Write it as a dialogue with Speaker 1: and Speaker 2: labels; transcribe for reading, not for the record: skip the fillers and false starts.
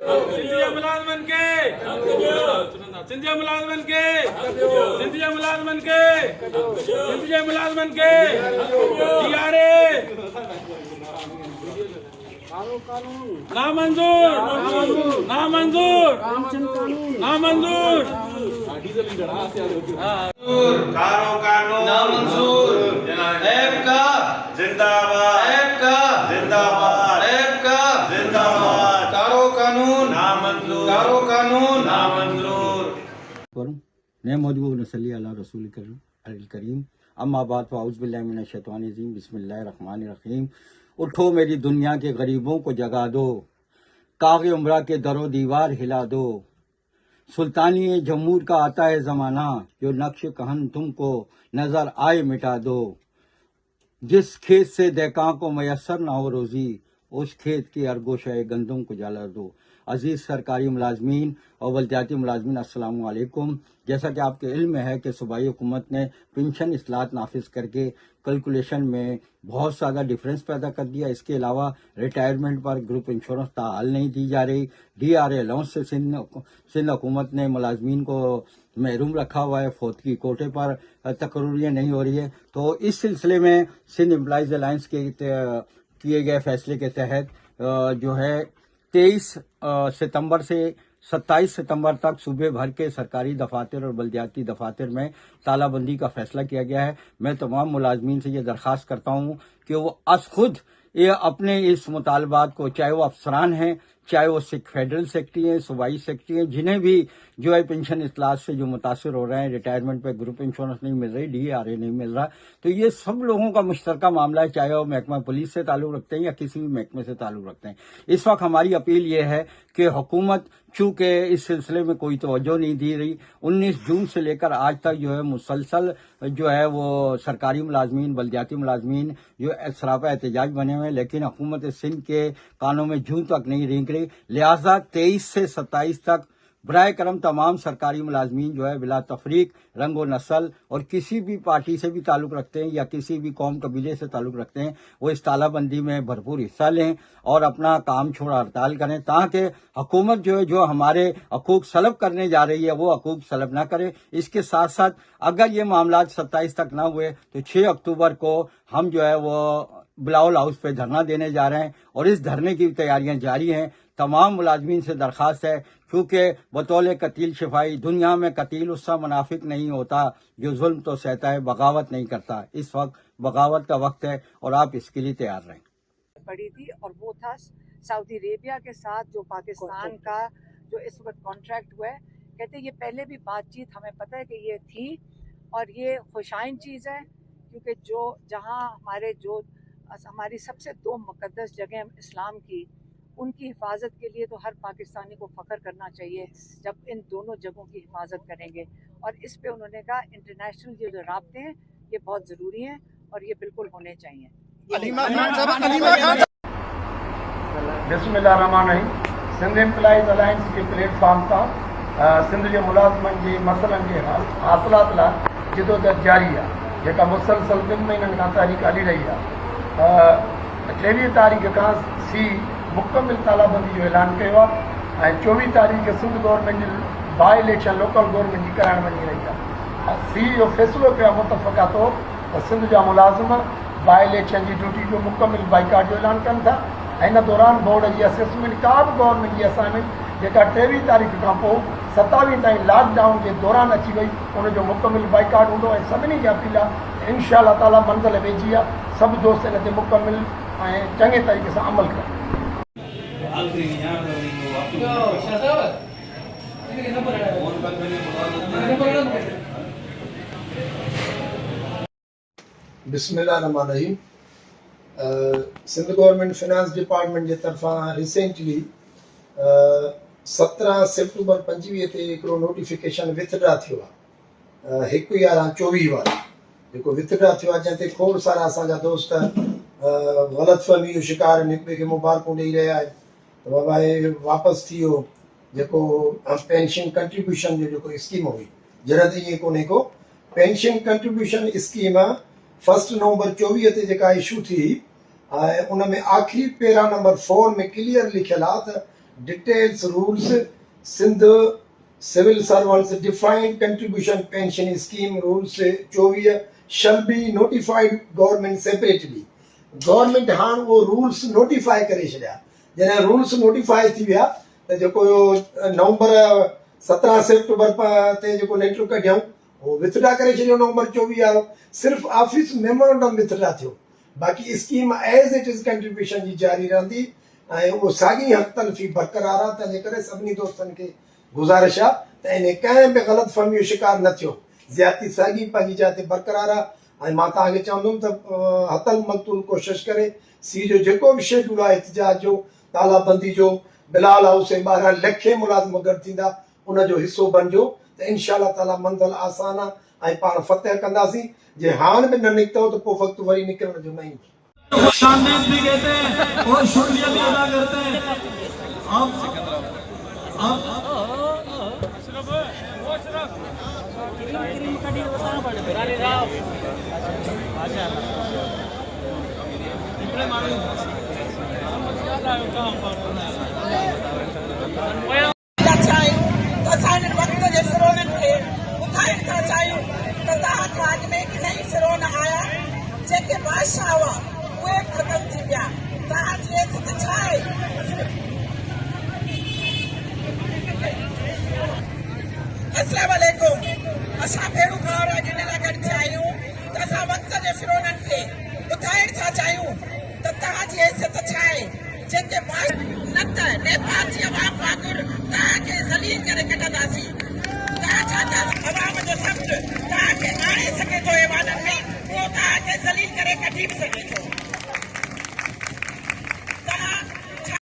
Speaker 1: सिंधिया मुलाजमन के, सिंधिया मुलाजमन के, सिंधिया मुलाजमन के, सिंधिया मुलाजमन के, DRA नामंजूर, नामंजूर, नामंजूर,
Speaker 2: कारो कानून
Speaker 3: नामंजूर, ऐप का
Speaker 2: जिंदाबाद,
Speaker 3: ऐप का
Speaker 2: जिंदाबाद,
Speaker 3: ऐप का
Speaker 2: जिंदाबाद,
Speaker 3: कारो कानून
Speaker 2: नामंजूर,
Speaker 3: कारो कानून
Speaker 2: नामंजूर।
Speaker 4: ने मौजूद नसली अला रसूल करीम अम्मा बाद फ़ाउज़ बिल्लाहि मिनश शैतानिर रजीम बिस्मिल्लाहिर रहमानिर रहीम। उठो मेरी दुनिया के गरीबों को जगा दो, काग़ उम्रा के दरो दीवार हिला दो। सुल्तानी जमूर का आता है ज़माना, जो नक्श कहन तुमको नज़र आए मिटा दो। जिस खेत से देका को मैसर ना हो रोज़ी, उस खेत की अरगोशाए गंदम को जला दो। अजीज़ सरकारी मुलाजमीन और बल्दियाती मुलाजमीन अस्सलाम वालेकुम। जैसा कि आपके इल्म में है कि सूबाई हुकूमत ने पेंशन इस्लाहत नाफिज करके कैलकुलेशन में बहुत ज़्यादा डिफरेंस पैदा कर दिया। इसके अलावा रिटायरमेंट पर ग्रुप इंश्योरेंस ताहाल नहीं दी जा रही। DRA अलाउंस से सिंध हुकूमत ने मुलाजमीन को महरूम रखा हुआ है। फौतगी कोटे पर तकर्रियाँ नहीं हो रही है। तो इस सिलसिले में सिंध एम्प्लॉइज़ अलायंस के किए गए फैसले के तहत जो है 23 सितंबर से 27 सितंबर तक सूबे भर के सरकारी दफातर और बल्दियाती दफातर में तालाबंदी का फैसला किया गया है। मैं तमाम मुलाजमीन से ये दरख्वास्त करता हूँ कि वो अज खुद ये अपने इस मुतालबात को, चाहे वो अफसरान हैं, चाहे वो फेडरल सेक्रेटरी हैं, सूबाई सेक्रेटरी हैं, जिन्हें भी जो है पेंशन इतलात से जो मुतासर हो रहे हैं, रिटायरमेंट पे ग्रुप इंश्योरेंस नहीं मिल रही, DRA नहीं मिल रहा, तो ये सब लोगों का मुश्तरका मामला है, चाहे वो महकमा पुलिस से ताल्लुक़ रखते हैं या किसी भी महकमे से ताल्लुक़ रखते हैं। इस वक्त हमारी अपील ये है कि हुकूमत चूँकि इस सिलसिले में कोई तवज्जो नहीं दी रही, 19 जून से लेकर आज तक जो है मुसलसल जो है वो सरकारी मुलाजमीन, बल्दियाती मुलाजमीन जो सरापा एहतजाज बने हुए हैं, लेकिन हुकूमत सिंध के कानों में जूं तक नहीं रेंग रही। लिहाजा 23 से 27 तक बराए करम तमाम सरकारी मुलाजमीन जो है बिला तफरीक, रंग व नस्ल और किसी भी पार्टी से भी ताल्लुक़ रखते हैं या किसी भी कौम कबीले से ताल्लुक़ रखते हैं, वो इस तालाबंदी में भरपूर हिस्सा लें और अपना काम छोड़ा हड़ताल करें, ताकि हुकूमत जो है जो हमारे हकूक़ सलब करने जा रही है वो हकूक़ सलब ना करे। इसके साथ साथ अगर ये मामला 27 तक ना हुए तो 6 अक्टूबर को हम जो है वो बिलावल हाउस पे धरना देने जा रहे हैं और इस धरने की तैयारियां जारी हैं। तमाम मुलाजमीन से दरख्वास्त है, क्योंकि बतौल कतील शिफाई दुनिया में कतील उसका मुनाफिक नहीं होता जो जुल्म तो सहता है, बगावत नहीं करता। इस वक्त बगावत का वक्त है और आप इसके लिए तैयार रहें।
Speaker 5: पड़ी थी और वो था सऊदी अरेबिया के साथ जो पाकिस्तान का जो इस वक्त कॉन्ट्रैक्ट हुआ है। कहते ये पहले भी बातचीत हमें पता है कि ये थी और ये खुशाइन चीज़ है, क्योंकि जो जहाँ हमारी सबसे 2 मुक़द्दस जगह इस्लाम की, उनकी हिफाजत के लिए तो हर पाकिस्तानी को फ़ख्र करना चाहिए जब इन दोनों जगहों की हिफाजत करेंगे। और इस पे उन्होंने कहा इंटरनेशनल ये जो राब्ते हैं ये बहुत ज़रूरी हैं और ये बिल्कुल होने चाहिए।
Speaker 6: बिस्मिल्लाहिर्रहमानिर्रहीम। सिंध एम्प्लॉइज़ अलायंस के प्लेटफॉर्म का सिंध जे मुलाज़िमनि जे मसइलनि जे हासिलात लाइ जिदोजहद जारी आहे, जेका मुसलसल 2 महीननि खां तहरीक हली रही आहे। 23 तारीख़ खां मुकमिल तालाबंदी जो ऐलान कयो आहे ऐं 24 तारीख़ सिंध गवर्नमेंट जी बाई इलेक्शन लोकल गवर्नमेंट जी कराइण वञी रही आहे। जो फ़ैसिलो कयो आहे मुतफ़क़ा तौर त सिंध जा मुलाज़िम बाई इलेक्शन जी ड्यूटी जो मुकमिल बाइकाट जो ऐलान कनि था। इन दौरान बोर्ड जी असेसमेंट का बि गवर्नमेंट जी असाइनमेंट जेका 23 तारीख़ खां पोइ 27 ताईं लॉकडाउन के दौरान अची वई, उनजो मुकमिल बाइकाट हूंदो ऐं सभिनी खे अपील आहे इंशाअल्लाह ताला मंज़िल वेझी आहे, सभु दोस्त इन ते मुकमिल ऐं चङे तरीक़े सां अमल कनि।
Speaker 7: बिस्मिल्लाहिर्रहमानिर्रहीम। सिंध गवर्नमेंट फाइनेंस डिपार्टमेंट जे तरफ़ां रिसेंटली 17 सितंबर 25 ते हिकिड़ो नोटिफिकेशन विथड्रा थियो आहे, 1/11/24 वारो जेको विथड्रा थियो आहे, जंहिं ते खोड़ सारा असांजा दोस्त ग़लतफ़हमी जो शिकार आहिनि, हिक ॿिए खे मुबारकूं ॾेई रहिया आहिनि त बाबा हे वापसि थी वियो जेको पेंशन कंट्रीब्यूशन जो जेको स्कीम हुई, जॾहिं ईअं कोन्हे को पेंशन कंट्रीब्यूशन स्कीम 1 नवंबर 24 ते जेका इशू थी, उन में आख़िरी पैरा नंबर 4 में क्लियर लिखियल आहे त details rules Sindh civil servants defined contribution pension scheme rules 24 shall be notified government separately. Government हाणे उहो रूल्स नोटिफाई करे छॾिया जॾहिं रूल्स नोटिफाई थी विया त जेको नवंबर 17 सेप्टेंबर ते जेको लेटर कढियऊं उहो विथड्रा करे छॾियो नवंबर 24 वारो सिर्फ़ु ऑफिस मेमोरेंडम विथड्रा थियो बाक़ी scheme as it is contribution जी जारी रहंदी ऐं उहो साॻी हक़ तलफ़ी बरक़रार आहे तंहिंजे करे सभिनी दोस्तनि खे गुज़ारिश आहे त इन कंहिं बि ग़लतफ़हमीअ जो शिकार न थियो ज़्यादती साॻी पंहिंजी जाइ ते बरक़रार आहे ऐं मां तव्हांखे चवंदुमि त हतल मक़तूल कोशिशि करे सी जो जेको बि शेड्यूल आहे एहतिजाज जो तालाबंदी जो बिलाल हाउस ऐं 12 लखे मुलाज़िम गॾु थींदा उनजो हिसो बणिजो त इनशा ताला मंज़िल आसान आहे ऐं पाण फतह कंदासीं जे हाणे बि न निकितो त पोइ वक़्तु वरी निकिरण जो न ईंदो
Speaker 1: शांति भी कहते हैं और शुक्रिया भी अदा करते हैं।
Speaker 8: जेके बादशाह हुआ उहे ख़तम थी विया तव्हांजी इज़त छा आहे अस्सलाम वालेकुम असां भेणूं भाउर इन लाइ गॾु थिया आहियूं त असां वक़्त जे फिरोननि खे ॿुधाइण था चाहियूं त तव्हांजी इज़त छा आहे जेके न त नेपाल जी अवाम वांगुरु तव्हांखे ज़लील करे कढंदासीं तव्हां छा अवाम जो सब्र तव्हांखे आणे सघे थो ऐवाननि में उहो तव्हांखे ज़लील करे कढी बि सघे थो